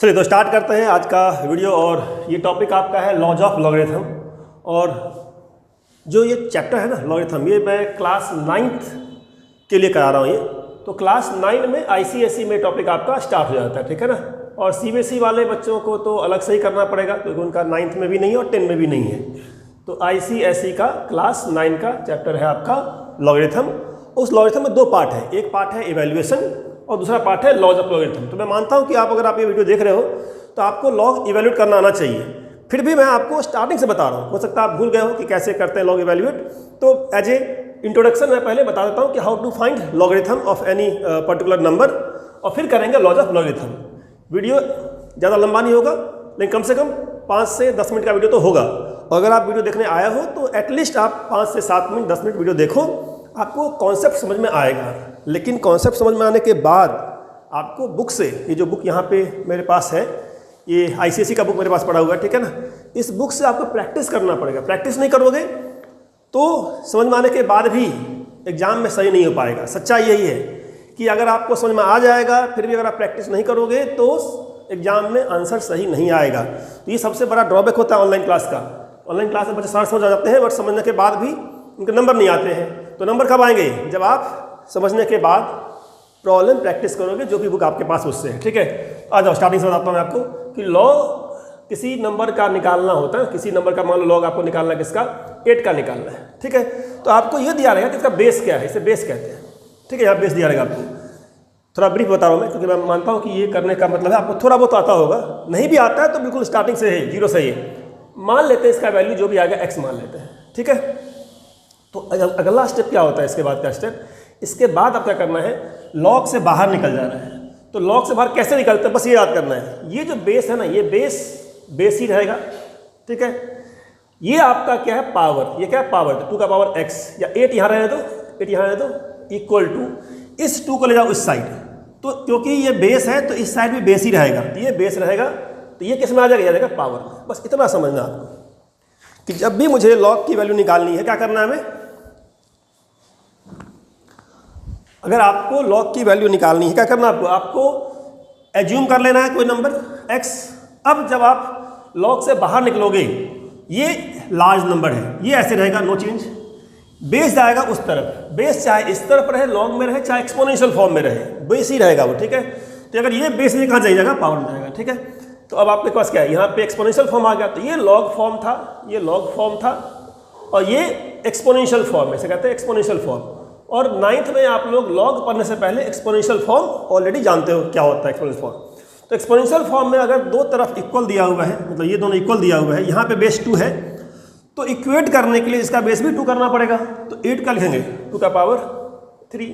चलिए तो स्टार्ट करते हैं आज का वीडियो। और ये टॉपिक आपका है लॉज ऑफ लॉगरिथम। और जो ये चैप्टर है ना लॉगरिथम, ये मैं क्लास 9th के लिए करा रहा हूँ। ये तो क्लास 9 में ICSE में टॉपिक आपका स्टार्ट हो जाता है, ठीक है ना। और CBSE वाले बच्चों को तो अलग से ही करना पड़ेगा क्योंकि उनका 9th में भी नहीं है और 10 में भी नहीं है। तो ICSE का क्लास 9 का चैप्टर है आपका लॉगरिथम। उस लॉगरिथम में दो पार्ट है, एक पार्ट है इवैल्यूएशन और दूसरा पार्ट है लॉज ऑफ लॉगरिथम। तो मैं मानता हूं कि अगर आप ये वीडियो देख रहे हो तो आपको लॉग इवैल्यूएट करना आना चाहिए। फिर भी मैं आपको स्टार्टिंग से बता रहा हूं, हो सकता है आप भूल गए हो कि कैसे करते हैं लॉग इवैल्यूएट। तो एज ए इंट्रोडक्शन मैं पहले बता देता हूं कि how to find logarithm of any particular number, और फिर करेंगे लॉज ऑफ लॉगरिथम। वीडियो ज़्यादा लंबा नहीं होगा, लेकिन कम से कम 5 से 10 मिनट का वीडियो तो होगा। और अगर आप वीडियो देखने आए हो तो एटलीस्ट आप 5 से 7 मिनट 10 मिनट वीडियो देखो, आपको कॉन्सेप्ट समझ में आएगा। लेकिन कॉन्सेप्ट समझ में आने के बाद आपको बुक से, ये जो बुक यहाँ पे मेरे पास है, ये ICSE का बुक मेरे पास पड़ा हुआ है, ठीक है ना। इस बुक से आपको प्रैक्टिस करना पड़ेगा। प्रैक्टिस नहीं करोगे तो समझ में आने के बाद भी एग्जाम में सही नहीं हो पाएगा। सच्चाई यही है कि अगर आपको समझ में आ जाएगा फिर भी अगर आप प्रैक्टिस नहीं करोगे तो एग्जाम में आंसर सही नहीं आएगा। तो ये सबसे बड़ा ड्रॉबैक होता है ऑनलाइन क्लास का। ऑनलाइन क्लास में बच्चे सारा समझ आ जाते हैं, बट समझने के बाद भी उनके नंबर नहीं आते हैं। तो नंबर कब आएंगे? जब आप समझने के बाद प्रॉब्लम प्रैक्टिस करोगे, जो भी बुक आपके पास उससे है, ठीक है। आ जाओ, स्टार्टिंग से बताता हूँ मैं आपको कि लॉग किसी नंबर का निकालना होता है। किसी नंबर का मान लो लॉग आपको निकालना है, किसका? 8 का निकालना है, ठीक है। तो आपको ये दिया रहेगा कि इसका बेस क्या है, इसे बेस कहते हैं, ठीक है। यहाँ बेस दिया रहेगा आपको। थोड़ा ब्रीफ बता रहा हूँ मैं, क्योंकि मैं मानता हूँ कि ये करने का मतलब है आपको थोड़ा बहुत आता होगा। नहीं भी आता है तो बिल्कुल स्टार्टिंग से है, 0 से ही मान लेते हैं। इसका वैल्यू जो भी आ गया x मान लेते हैं, ठीक है। तो अगला स्टेप क्या होता है? इसके बाद का स्टेप, इसके बाद आप क्या करना है, लॉग से बाहर निकल जाना है। तो लॉग से बाहर कैसे निकलते हैं, बस ये याद करना है। ये जो बेस है ना, ये बेस ही रहेगा, ठीक है। ये आपका क्या है? पावर। ये क्या है? पावर। 2 का पावर x, या 8 यहाँ रहने दो, 8 यहाँ रहने दो, इक्वल टू इस 2 को ले जाओ इस साइड। तो क्योंकि ये बेस है तो इस साइड भी बेस ही रहेगा, तो ये बेस रहेगा। तो ये किस में आ जाएगा? ये रहेगा पावर में। बस इतना समझना आपको कि जब भी मुझे लॉग की वैल्यू निकालनी है, क्या करना है हमें? अगर आपको लॉग की वैल्यू निकालनी है, क्या करना है आपको एज्यूम कर लेना है कोई नंबर x। अब जब आप लॉग से बाहर निकलोगे, ये लार्ज नंबर है, ये ऐसे रहेगा, नो चेंज। बेस जाएगा उस तरफ, बेस चाहे इस तरफ रहे, लॉग में रहे, चाहे एक्सपोनेंशियल फॉर्म में रहे, बेस ही रहेगा वो, ठीक है। तो अगर ये बेस नहीं, कहाँ जाएगा? पावर में जाएगा, ठीक है। तो अब आपके पास क्या है? यहाँ पे एक्सपोनेंशियल फॉर्म आ गया, तो ये लॉग फॉर्म था, ये लॉग फॉर्म था, और ये एक्सपोनेंशियल फॉर्म, ऐसे कहते हैं एक्सपोनेंशियल फॉर्म। और 9th में आप लोग लॉग पढ़ने से पहले एक्सपोनेंशियल फॉर्म ऑलरेडी जानते हो क्या होता है एक्सपोनेंशियल फॉर्म। तो एक्सपोनेंशियल फॉर्म में अगर दो तरफ इक्वल दिया हुआ है, मतलब ये दोनों इक्वल दिया हुआ है, यहाँ पे बेस 2 है, तो इक्वेट करने के लिए इसका बेस भी 2 करना पड़ेगा। तो 8 का लिखेंगे 2 का पावर 3,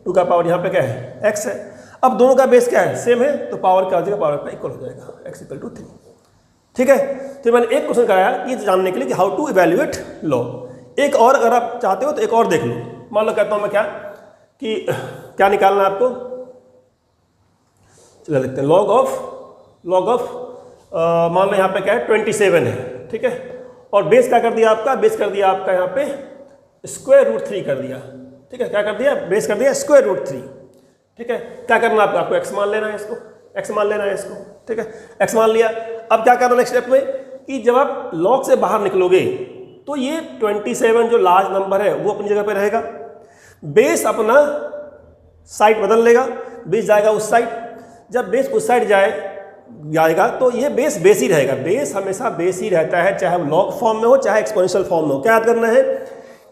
2 का पावर यहाँ पे क्या है? x है। अब दोनों का बेस क्या है? सेम है, तो पावर क्या हो जाएगा? पावर का इक्वल हो जाएगा, x = 3, ठीक है। तो मैंने एक क्वेश्चन कराया ये जानने के लिए कि हाउ टू इवैल्यूएट लॉग। एक और अगर आप चाहते हो तो एक और देख लो। मान लो कहता हूँ मैं क्या निकालना है आपको, चलो लिखते हैं लॉग ऑफ मान लो यहाँ पे क्या है? 27 है, ठीक है। और बेस क्या कर दिया आपका? बेस कर दिया आपका यहाँ पे √3 कर दिया, ठीक है। क्या कर दिया? बेस कर दिया √3, ठीक है। क्या करना है आपको? x मान लेना है इसको, x मान लेना है इसको, ठीक है। x मान लिया। अब क्या करना नेक्स्ट स्टेप में कि जब आप लॉग से बाहर निकलोगे तो ये 27 जो लार्ज नंबर है वो अपनी जगह पे रहेगा, बेस अपना साइड बदल लेगा, बेस जाएगा उस साइड। जब बेस उस साइड जाएगा तो ये बेस ही रहेगा। बेस हमेशा बेस ही रहता है, चाहे वो लॉग फॉर्म में हो चाहे एक्सपोनेंशियल फॉर्म में हो। क्या याद करना है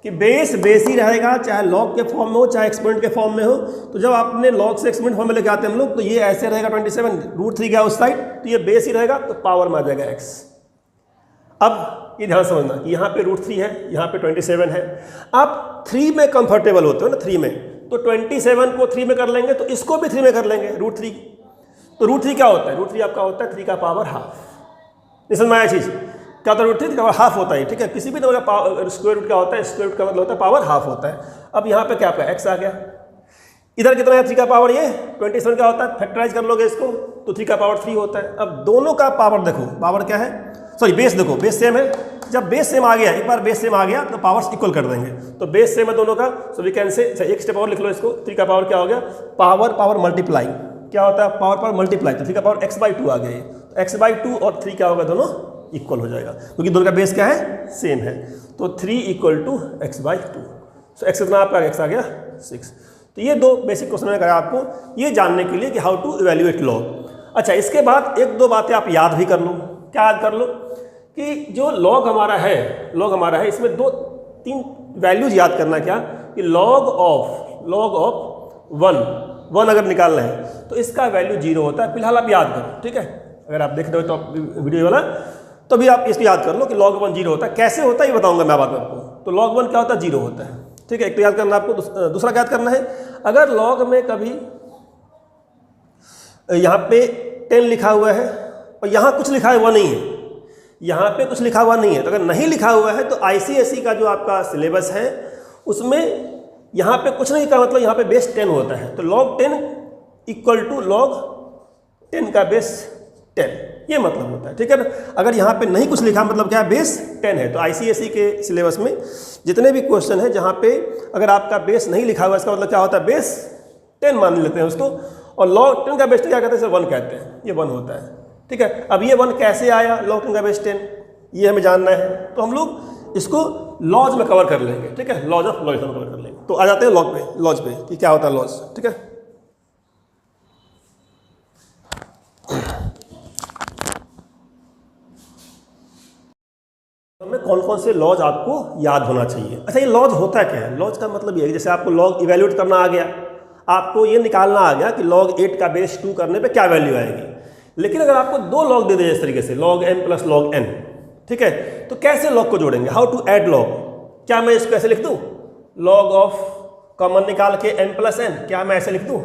कि बेस ही रहेगा, चाहे लॉग के फॉर्म में हो चाहे एक्सपोनेंट के फॉर्म में हो। तो जब आपने लॉग से एक्सपोनेंट फॉर्म में लेके आते हैं हम लोग, तो ये ऐसे रहेगा 27, √3 गया उस साइड, तो ये बेस ही रहेगा, तो पावर में आ जाएगा x। अब ये ध्यान समझना कि यहाँ पे √3 है, यहाँ पे 27 है। आप 3 में कंफर्टेबल होते हो ना, 3 में, तो 27 को 3 में कर लेंगे, तो इसको भी 3 में कर लेंगे, √3। तो √3 क्या होता है? √3 आपका होता है 3 का पावर हाफ। समझ में आया चीज़? क्या होता है? √3 का पावर हाफ होता है, ठीक है। किसी भी नंबर का स्क्वायर रूट क्या होता है? स्क्वायर रूट का मतलब होता है पावर हाफ होता है। अब यहाँ पे क्या आपका x आ गया, इधर कितना है? 3 का पावर, ये 27 क्या होता है? फैक्टराइज कर लोगे इसको तो 3 का पावर 3 होता है। अब दोनों का पावर देखो, पावर क्या है? सॉरी बेस देखो, बेस सेम है। जब बेस सेम आ गया, एक बार बेस सेम आ गया तो पावर्स इक्वल कर देंगे। तो बेस सेम है दोनों का, सो वी कैन से, एक स्टेप और लिख लो इसको। 3 का पावर क्या हो गया? पावर मल्टीप्लाई, क्या होता है, पावर पर मल्टीप्लाई, तो 3 का पावर x/2 आ गया, तो x/2 और 3 क्या होगा, दोनों इक्वल हो जाएगा क्योंकि दोनों का बेस क्या है, सेम है। तो 3 = x/2। सो x कितना आपका x आ गया 6। तो ये दो बेसिक क्वेश्चन मैंने कराया आपको ये जानने के लिए कि हाउ टू इवेल्युएट लॉग। अच्छा, इसके बाद एक दो बातें आप याद भी कर लो। क्या याद कर लो कि जो लॉग हमारा है इसमें 2-3 वैल्यूज याद करना। क्या कि लॉग ऑफ 1 अगर निकालना है तो इसका वैल्यू 0 होता है। फिलहाल आप याद करो, ठीक है। अगर आप देख रहे हो तो वीडियो वाला तो भी आप इसको याद कर लो कि log 1 0 होता है। कैसे होता है ये बताऊंगा मैं बाद में आपको। तो log 1 क्या होता है, 0 होता है, ठीक है। एक तो याद करना आपको, दूसरा क्या याद करना है, अगर log में कभी यहाँ पे 10 लिखा हुआ है और यहाँ कुछ लिखा हुआ नहीं है, यहाँ पे कुछ लिखा हुआ नहीं है, तो अगर नहीं लिखा हुआ है तो ICSE का जो आपका सिलेबस है उसमें यहाँ पे कुछ नहीं का मतलब यहाँ पे बेस 10 होता है। तो log 10 = log 10 का बेस 10, ये मतलब होता है, ठीक है ना। अगर यहाँ पे नहीं कुछ लिखा मतलब क्या है, बेस 10 है। तो ICSE के सिलेबस में जितने भी क्वेश्चन है जहाँ पे अगर आपका बेस नहीं लिखा हुआ इसका मतलब क्या होता है, बेस 10 मान लेते हैं उसको। और log 10 का बेस क्या कहते हैं, इसे 1 कहते हैं, ये 1 होता है, ठीक है। अब ये 1 कैसे आया, log 10 का बेस 10, ये हमें जानना है। तो हम लोग इसको लॉज में कवर कर लेंगे, ठीक है, लॉज ऑफ लॉगरिथम कवर कर लेंगे। तो आ जाते हैं लॉज पे कि क्या होता है लॉज, ठीक है। में कौन कौन से लॉज आपको याद होना चाहिए। अच्छा, ये लॉज होता क्या है, लॉज का मतलब ये है जैसे आपको लॉग इवेल्यूएट करना आ गया, आपको ये निकालना आ गया कि log 8 का बेस 2 करने पे क्या वैल्यू आएगी। लेकिन अगर आपको 2 लॉग दे दे इस तरीके से log m + log n, ठीक है, तो कैसे लॉग को जोड़ेंगे, हाउ टू ऐड लॉग। क्या मैं इसको ऐसे लिख दूँ, log ऑफ कॉमन निकाल के m + n, क्या मैं ऐसे लिख दूँ,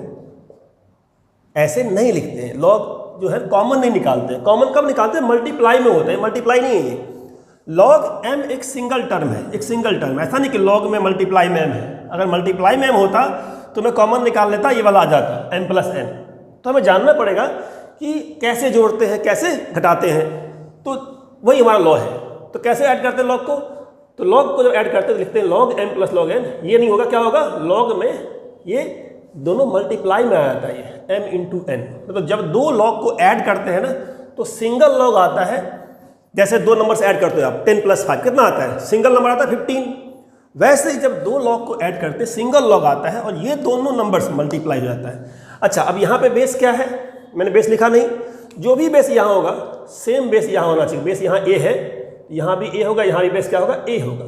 ऐसे नहीं लिखते हैं। लॉग जो है कॉमन नहीं निकालते हैं। कॉमन कब निकालते हैं, मल्टीप्लाई में होते हैं, मल्टीप्लाई नहीं है ये। log m एक सिंगल टर्म है, एक सिंगल टर्म, ऐसा नहीं कि log में मल्टीप्लाई में m है। अगर मल्टीप्लाई में m होता तो मैं कॉमन निकाल लेता, ये वाला आ जाता m + n। तो हमें जानना पड़ेगा कि कैसे जोड़ते हैं, कैसे घटाते हैं, तो वही हमारा लॉ है। तो कैसे ऐड करते हैं लॉग को, तो लॉग को जब ऐड करते हैं लिखते हैं log m + log n। ये नहीं होगा, क्या होगा, लॉग में ये दोनों मल्टीप्लाई में आ जाता है, ये m × n। मतलब जब 2 लॉग को ऐड करते हैं ना तो सिंगल लॉग आता है। जैसे 2 नंबर से ऐड करते हो आप, 10 + 5 कितना आता है, सिंगल नंबर आता है 15। वैसे ही जब 2 लॉग को ऐड करते हैं सिंगल लॉग आता है और ये दोनों नंबर्स मल्टीप्लाई हो जाता है। अच्छा, अब यहाँ पे बेस क्या है, मैंने बेस लिखा नहीं, जो भी बेस यहाँ होगा सेम बेस यहाँ होना चाहिए। बेस यहाँ a है, यहाँ भी a होगा, यहाँ भी बेस क्या होगा, a होगा।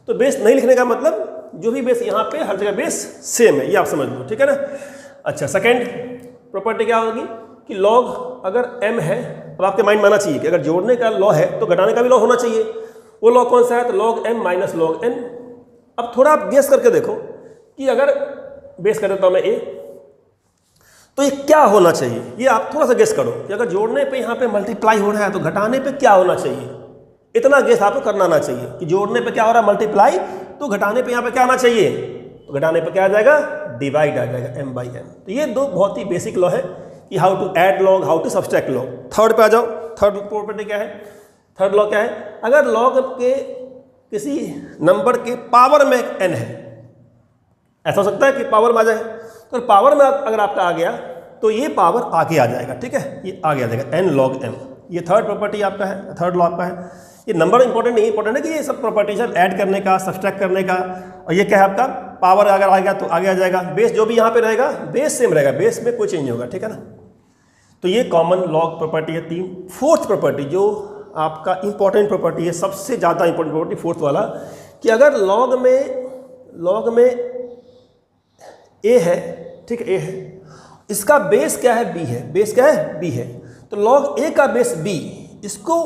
तो बेस नहीं लिखने का मतलब जो भी बेस यहाँ पे हर जगह बेस सेम है, ये आप समझ लो, ठीक है ना। अच्छा, सेकेंड प्रॉपर्टी क्या होगी कि लॉग अगर m है, अब आपके माइंड में आना चाहिए कि अगर जोड़ने का लॉ है तो घटाने का भी लॉ होना चाहिए। वो लॉ कौन सा है, तो log m - log n। अब थोड़ा आप गेस करके देखो कि अगर बेस कर देता हूँ मैं a, तो ये क्या होना चाहिए, ये आप थोड़ा सा गेस करो कि अगर जोड़ने पे यहाँ पे मल्टीप्लाई हो रहा है तो घटाने पे क्या होना चाहिए। इतना गेस आपको करना आना चाहिए कि जोड़ने पे क्या हो रहा है मल्टीप्लाई, तो घटाने पे यहाँ पे क्या आना चाहिए, तो घटाने पे क्या आ जाएगा, डिवाइड आ जाएगा, m/n। तो ये 2 बहुत ही बेसिक लॉ है कि how to add log, how to subtract log. Third पे आ जाओ, थर्ड प्रॉपर्टी क्या है, थर्ड लॉ क्या है, अगर लॉग के किसी नंबर के पावर में n है, ऐसा हो सकता है कि पावर में आ जाए, तो पावर में अगर आपका आ गया तो ये पावर आगे आ जाएगा, ठीक है, ये आगे आ जाएगा n log m। ये थर्ड प्रॉपर्टी आपका है, थर्ड लॉ आपका है। ये नंबर इंपॉर्टेंट नहीं, इंपॉर्टेंट है कि ये सब प्रॉपर्टीज ऐड करने का, सब्सट्रैक्ट करने का। और ये क्या है आपका, पावर अगर आ गया तो आगे आ जाएगा, बेस जो भी यहाँ पे रहेगा बेस सेम रहेगा, बेस में कोई चेंज नहीं होगा, ठीक है ना। तो ये कॉमन लॉग प्रॉपर्टी है 3। फोर्थ प्रॉपर्टी जो आपका इंपॉर्टेंट प्रॉपर्टी है, सबसे ज़्यादा इंपॉर्टेंट प्रॉपर्टी फोर्थ वाला, कि अगर लॉग में a है, ठीक है, a है, इसका बेस क्या है, b है, बेस क्या है, b है, तो log a का बेस b, इसको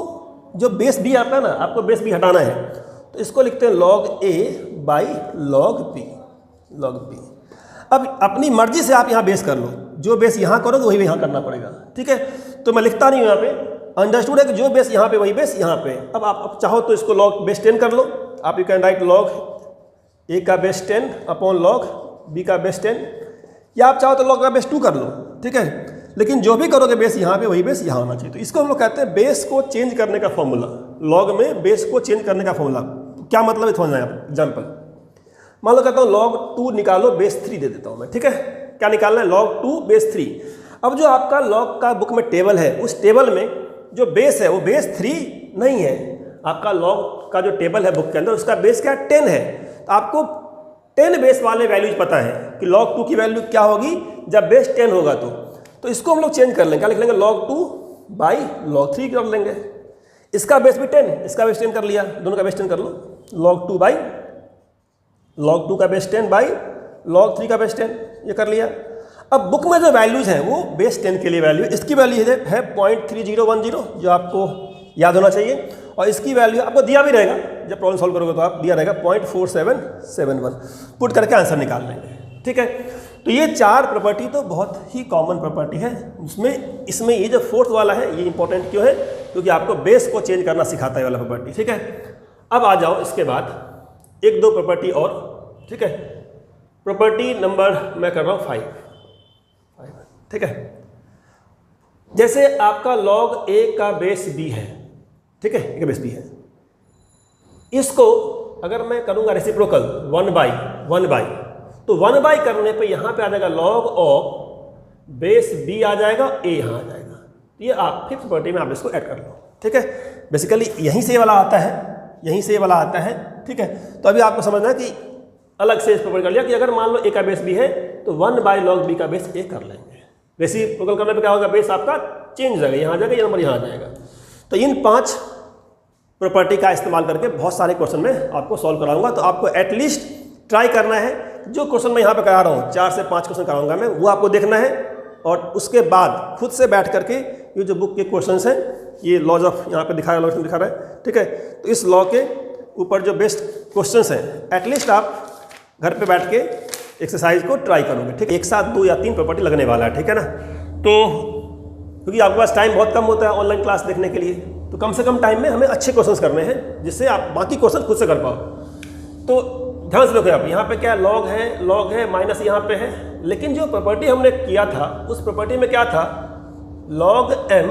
जो बेस b आता है ना, आपको बेस b हटाना है, तो इसको लिखते हैं log a / log b, log b। अब अपनी मर्जी से आप यहाँ बेस कर लो, जो बेस यहाँ करोगे वही यहाँ करना पड़ेगा, ठीक है। तो मैं लिखता नहीं हूँ यहाँ पे, अंडरस्टूड है कि जो बेस यहाँ पे वही बेस यहाँ पे। अब आप चाहो तो इसको log बेस 10 कर लो, आप you can write log a का बेस 10 अपॉन log b का बेस 10, या आप चाहो तो log का बेस 2 कर लो, ठीक है। लेकिन जो भी करोगे बेस यहाँ पे वही बेस यहाँ होना चाहिए। तो इसको हम लोग कहते हैं बेस को चेंज करने का फॉर्मूला, लॉग में बेस को चेंज करने का फॉर्मूला। क्या मतलब है समझना है आप, एग्जाम्पल मान लो कहता हूँ log 2 निकालो बेस 3 दे देता हूँ मैं, ठीक है। क्या निकालना है, log 2 बेस 3। अब जो आपका लॉग का बुक में टेबल है, उस टेबल में जो बेस है वो बेस 3 नहीं है। आपका लॉग का जो टेबल है बुक के अंदर, उसका बेस क्या 10 है। तो आपको 10 बेस वाले वैल्यूज पता है कि log 2 की वैल्यू क्या होगी जब बेस 10 होगा। तो इसको हम लोग चेंज कर लेंगे, क्या लिख लेंगे, log 2 बाई log 3 कर लेंगे। इसका बेस भी 10, इसका बेस 10 कर लिया, दोनों का बेस 10 कर लो, log 2 बाई log 2 का बेस 10 बाई log 3 का बेस 10, ये कर लिया। अब बुक में जो वैल्यूज हैं वो बेस 10 के लिए वैल्यू, इसकी वैल्यू है 0.3010 जो आपको याद होना चाहिए, और इसकी वैल्यू आपको दिया भी रहेगा, जब प्रॉब्लम सॉल्व करोगे तो आप दिया रहेगा 0.4771, पुट करके आंसर निकाल लेंगे। ठीक है, तो ये 4 प्रॉपर्टी तो बहुत ही कॉमन प्रॉपर्टी है। इसमें ये जो 4th वाला है ये इंपॉर्टेंट क्यों है, क्योंकि आपको बेस को चेंज करना सिखाता है वाला प्रॉपर्टी। ठीक है, अब आ जाओ इसके बाद 1-2 प्रॉपर्टी और। ठीक है, प्रॉपर्टी नंबर मैं कर रहा हूँ 5। ठीक है, जैसे आपका log a का बेस b है, ठीक है, a का बेस b है, इसको अगर मैं करूंगा रेसिप्रोकल 1/1 तो 1/, करने पे यहां पे आ जाएगा log ऑफ बेस b आ जाएगा, a यहां आ जाएगा। ये आप 5th प्रॉपर्टी में आप इसको ऐड कर लो। ठीक है, बेसिकली यहीं से ये वाला आता है, यहीं से ये वाला आता है। ठीक है, तो अभी आपको समझना है कि अलग से इस प्रॉपर्टी कर लिया कि अगर मान लो a का बेस b है तो 1/log b का बेस a कर लेंगे। रेसिप्रोकल करने पे क्या होगा, बेस आपका चेंज हो जाएगा, यहाँ आ जाएगा, ये नंबर यहाँ आ जाएगा। तो इन 5 प्रॉपर्टी का इस्तेमाल करके बहुत सारे क्वेश्चन में आपको सॉल्व कराऊंगा। तो आपको एटलीस्ट ट्राई करना है, जो क्वेश्चन मैं यहाँ पे करा रहा हूँ 4 से 5 क्वेश्चन कराऊंगा मैं, वो आपको देखना है, और उसके बाद खुद से बैठ करके ये जो बुक के क्वेश्चन हैं, ये लॉज ऑफ यहाँ पे दिखा रहा है। ठीक है, तो इस लॉ के ऊपर जो बेस्ट क्वेश्चन हैं एटलीस्ट आप घर पर बैठ के एक्सरसाइज को ट्राई करोगे। ठीक है, एक साथ 2 या 3 प्रॉपर्टी लगने वाला है। ठीक है ना, तो क्योंकि आपके पास टाइम बहुत कम होता है ऑनलाइन क्लास देखने के लिए, तो कम से कम टाइम में हमें अच्छे क्वेश्चंस करने हैं जिससे आप बाकी क्वेश्चन खुद से कर पाओ। तो ध्यान से देखो, आप यहाँ पे क्या log है माइनस यहाँ पे है, लेकिन जो प्रॉपर्टी हमने किया था उस प्रॉपर्टी में क्या था, log m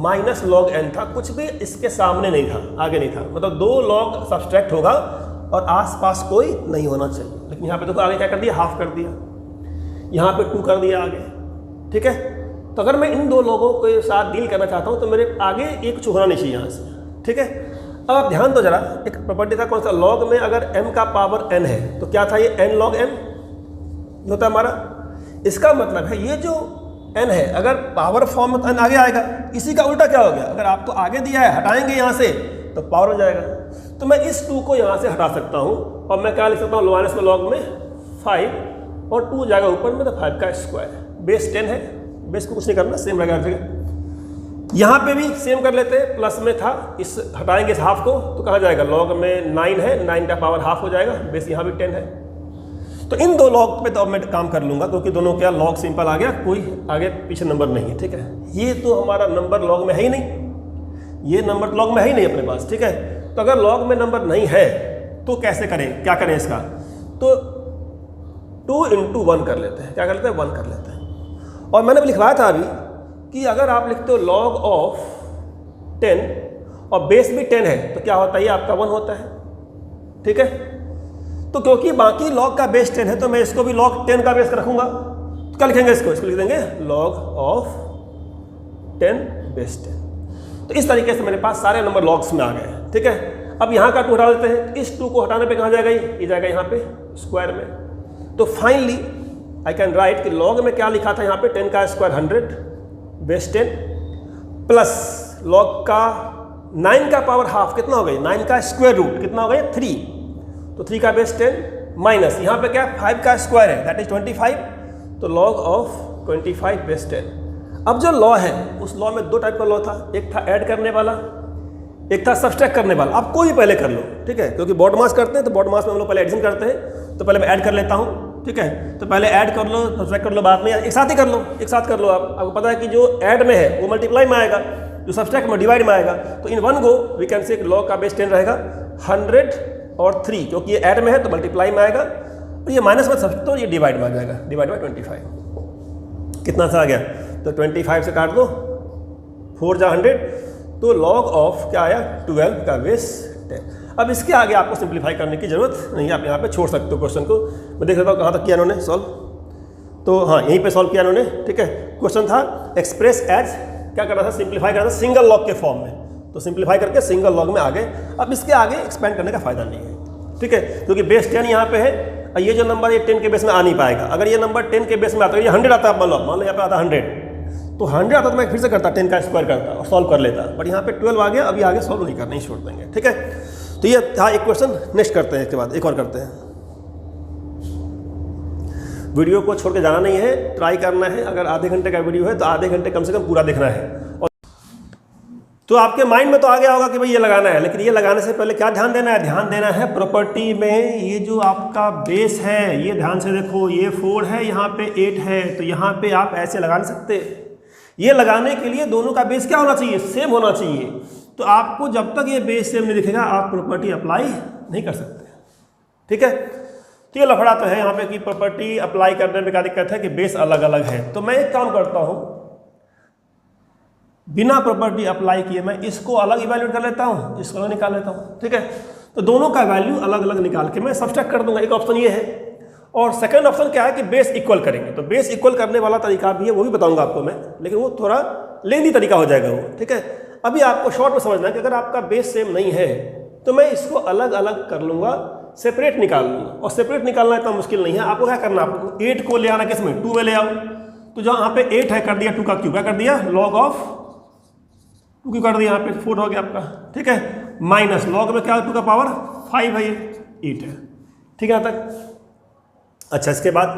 minus log n था, कुछ भी इसके सामने नहीं था, आगे नहीं था, मतलब 2 log सब्सट्रैक्ट होगा और आसपास कोई नहीं होना चाहिए। लेकिन यहाँ पे देखो आगे क्या कर दिया, हाफ कर दिया, यहाँ पे 2 कर दिया आगे। ठीक है, तो अगर मैं इन 2 लोगों के साथ डील करना चाहता हूँ तो मेरे आगे एक कुछ होना नहीं चाहिए यहाँ से। ठीक है, अब आप ध्यान दो जरा, एक प्रॉपर्टी था कौन सा, log में अगर m का पावर n है तो क्या था, ये n log m होता है हमारा। इसका मतलब है ये जो n है अगर पावर फॉर्म में तो n आगे आएगा, इसी का उल्टा क्या हो गया, अगर आपको आगे दिया है हटाएंगे यहाँ से तो पावर हो जाएगा। तो मैं इस 2 को यहाँ से हटा सकता हूँ और मैं क्या लिख सकता हूँ, माइनस में log में 5 और 2 जाएगा ऊपर में, तो 5 का स्क्वायर, बेस 10 है, बेस को कुछ नहीं करना, सेम रहेगा। ठीक है, यहाँ पे भी सेम कर लेते हैं, प्लस में था, इस हटाएंगे इस हाफ को तो कहाँ जाएगा, log में 9 है, 9 का पावर हाफ हो जाएगा, बेस यहाँ भी 10 है। तो इन 2 log पे तो अब मैं काम कर लूँगा क्योंकि दोनों क्या log सिंपल आ गया, कोई आगे पीछे नंबर नहीं है। ठीक है, ये तो हमारा नंबर log में है ही नहीं, ये नंबर log में है ही नहीं अपने पास। ठीक है, तो अगर log में नंबर नहीं है तो कैसे करें, क्या करें इसका, तो 2 × 1 कर लेते हैं, क्या कर लेते हैं, 1 कर लेते हैं। और मैंने भी लिखवाया था अभी कि अगर आप लिखते हो log ऑफ 10 और बेस भी 10 है तो क्या होता है, ये आपका 1 होता है। ठीक है, तो क्योंकि बाकी log का बेस 10 है तो मैं इसको भी log 10 का बेस रखूंगा, तो क्या लिखेंगे, इसको लिख देंगे log ऑफ 10 बेस 10। तो इस तरीके से मेरे पास सारे नंबर लॉग्स में आ गए। ठीक है, अब यहाँ का 2 हटा देते हैं, इस 2 को हटाने पे कहाँ जाएगा, ये जाएगा यहाँ पे स्क्वायर में। तो फाइनली आई कैन राइट कि log में क्या लिखा था यहाँ पे, 10 का स्क्वायर 100 बेस 10 प्लस log का 9 का पावर हाफ कितना हो गई, 9 का स्क्वायर रूट कितना हो गया, 3, तो 3 का बेस 10 माइनस यहाँ पे क्या 5 का स्क्वायर है, दैट इज 25, तो log ऑफ 25 बेस 10। अब जो लॉ है उस लॉ में 2 टाइप का लॉ था, एक था ऐड करने वाला, एक था सब्सट्रैक्ट करने वाला। आप कोई भी पहले कर लो। ठीक है, क्योंकि बॉड मास करते हैं तो बॉड मास में हम लोग पहले एडिशन करते हैं, तो पहले मैं ऐड कर लेता हूँ। ठीक है, तो पहले ऐड कर लो, सब्सट्रैक्ट कर लो, बाद में एक साथ ही कर लो, एक साथ कर लो। आपको पता है कि जो ऐड में है वो मल्टीप्लाई में आएगा, जो सब्सट्रैक्ट में डिवाइड में आएगा। तो in 1 go we can say log का बेस 10 रहेगा 100 और 3, क्योंकि ये ऐड में है तो मल्टीप्लाई में आएगा, और ये माइनस में सब तो ये डिवाइड में आ जाएगा, डिवाइड बाई 25। कितना सा आ गया, तो 25 से काट दो, 4 जा 100, तो log ऑफ क्या आया, 12 का बेस 10। अब इसके आगे आपको सिंप्लीफाई करने की जरूरत नहीं है, आप यहाँ पे छोड़ सकते हो क्वेश्चन को। मैं देख लेता हूँ कहाँ तक किया इन्होंने सॉल्व। तो हाँ यहीं पे सॉल्व किया इन्होंने, ठीक है। क्वेश्चन था एक्सप्रेस एज, क्या करना था, सिंप्लीफाई करना था सिंगल लॉग के फॉर्म में, तो सिंप्लीफाई करके सिंगल लॉग में आ गए। अब इसके आगे एक्सपेंड करने का फायदा नहीं है, ठीक है, क्योंकि बेस 10 यहाँ पे है, और ये जो नंबर ये 10 के बेस में आ नहीं पाएगा। अगर ये नंबर 10 के बेस में आता है, ये 100 आता है, मान लो यहाँ पे आता 100, तो 100 आता तो मैं फिर से करता 10 का स्क्वायर करता और सॉल्व कर लेता, बट यहाँ पे 12 आ गया, अभी आगे सॉल्व नहीं करना, ही छोड़ देंगे, ठीक है। तो ये था एक क्वेश्चन, नेक्स्ट करते हैं, इसके बाद एक और करते हैं। वीडियो को छोड़ के जाना नहीं है, ट्राई करना है। अगर आधे घंटे का वीडियो है तो आधे घंटे कम से कम पूरा देखना है। और तो आपके माइंड में तो आ गया होगा कि भाई ये लगाना है, लेकिन ये लगाने से पहले क्या ध्यान देना है, ध्यान देना है प्रॉपर्टी में ये जो आपका बेस है, ये ध्यान से देखो, ये 4 है, यहाँ पे 8 है, तो यहाँ पे आप ऐसे लगा नहीं सकते। ये लगाने के लिए दोनों का बेस क्या होना चाहिए, सेम होना चाहिए। तो आपको जब तक ये बेस सेम नहीं दिखेगा आप प्रॉपर्टी अप्लाई नहीं कर सकते, ठीक है। तो ये लफड़ा तो है यहाँ पे कि प्रॉपर्टी अप्लाई करने में क्या दिक्कत है कि बेस अलग अलग है। तो मैं एक काम करता हूँ, बिना प्रॉपर्टी अप्लाई किए मैं इसको अलग इवैल्यूएट कर लेता हूँ, इसको अलग निकाल लेता हूँ, ठीक है। तो दोनों का वैल्यू अलग अलग निकाल के मैं सब्सट्रैक्ट कर दूंगा, एक ऑप्शन ये है। और सेकंड ऑप्शन क्या है कि बेस इक्वल करेंगे। तो बेस इक्वल करने वाला तरीका भी है, वो भी बताऊंगा आपको मैं, लेकिन वो थोड़ा लेंदी तरीका हो जाएगा वो, ठीक है। अभी आपको शॉर्ट में समझना है कि अगर आपका बेस सेम नहीं है तो मैं इसको अलग अलग कर लूँगा, सेपरेट निकाल लूँगा। और सेपरेट निकालना इतना मुश्किल नहीं है, आपको क्या करना, आपको 8 को ले आना, किसमें, 2 में ले आओ। तो जहाँ यहाँ पे 8 है कर दिया 2 का क्यूब, क्या कर दिया, लॉग ऑफ 2 क्यों कर दिया, यहाँ पे 4 हो गया आपका, ठीक है। माइनस लॉग में क्या 2 का पावर 5 है, ये 8 है, ठीक है यहाँ तक। अच्छा, इसके बाद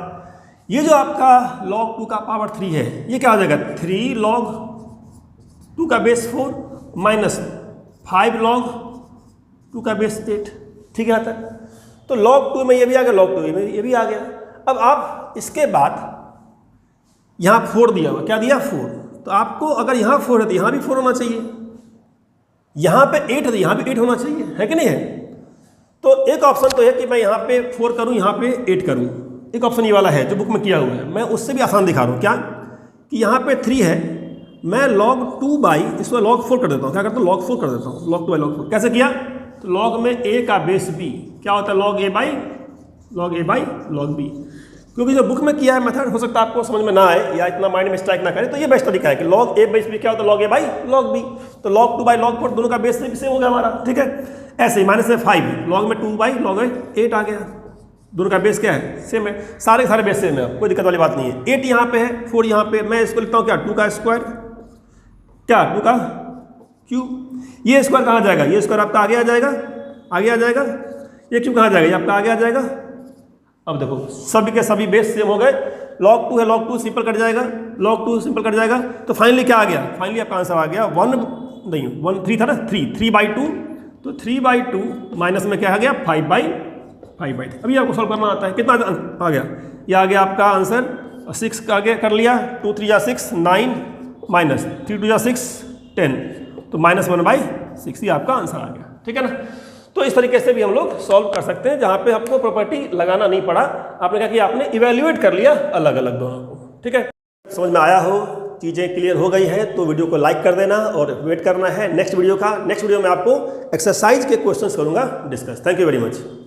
ये जो आपका log 2 का पावर 3 है, ये क्या हो जाएगा, 3 log 2 का बेस 4 माइनस 5 log 2 का बेस 8, ठीक है यहाँ तक। तो log 2 में ये भी आ गया, log 2 में ये भी आ गया। अब आप इसके बाद यहाँ 4 दिया हुआ, क्या दिया, 4। तो आपको अगर यहाँ 4 है तो यहाँ भी 4 होना चाहिए, यहाँ पे 8 है तो यहाँ भी 8 होना चाहिए, है कि नहीं है। तो एक ऑप्शन तो है कि मैं यहाँ पे 4 करूँ, यहाँ पे 8 करूँ, एक ऑप्शन ये वाला है जो बुक में किया हुआ है। मैं उससे भी आसान दिखा रहा हूँ, क्या कि यहाँ पे 3 है, मैं log 2 बाई इसको log 4 कर देता हूँ, क्या करता हूँ, log 4 कर देता हूँ, log 2 बाई log 4। कैसे किया, तो log में a का बेस b क्या होता है, log a by log b। क्योंकि जो बुक में किया है मेथड हो सकता है आपको समझ में ना आए या इतना माइंड में स्ट्राइक ना करे, तो ये बेस्ट तरीका है कि log a बेस b क्या होता है, log a by log b। तो log 2 बाई log 4 दोनों का बेस से भी सेम हो गया हमारा, ठीक है। ऐसे ही माइनस में 5 log में 2 बाई log 8 आ गया, दोनों का बेस क्या है, सेम है, सारे के सारे बेस सेम है, कोई दिक्कत वाली बात नहीं है। 8 यहाँ पे है, 4 यहाँ पे, मैं इसको लिखता हूँ क्या, 2 का स्क्वायर, क्या 2 का क्यूब। ये स्क्वायर कहाँ जाएगा, ये स्क्वायर आपका आगे आ जाएगा, आगे आ जाएगा, ये क्यूब कहाँ जाएगा, ये आपका आगे आ जाएगा। अब देखो सभी के सभी बेस सेम हो गए, log 2 है, log 2 सिंपल कट जाएगा, log 2 सिंपल कट जाएगा। तो फाइनली क्या आ गया, फाइनली आपका आंसर आ गया 3 था ना, 3/2। तो 3/2 माइनस में क्या आ गया, 5/3। अभी आपको सॉल्व करना आता है, कितना आ गया, ये आ गया आपका आंसर 6 का आगे कर लिया, 2 3 जा 6 9 माइनस 3 2 जा 6 10, तो -1/6 ही आपका आंसर आ गया, ठीक है ना। तो इस तरीके से भी हम लोग सॉल्व कर सकते हैं, जहाँ पे आपको प्रॉपर्टी लगाना नहीं पड़ा, आपने कहा कि आपने इवेल्युएट कर लिया अलग अलग दोनों को, ठीक है। समझ में आया हो, चीज़ें क्लियर हो गई है तो वीडियो को लाइक कर देना और वेट करना है नेक्स्ट वीडियो का। नेक्स्ट वीडियो में आपको एक्सरसाइज के क्वेश्चंस करूँगा discuss. Thank you very much.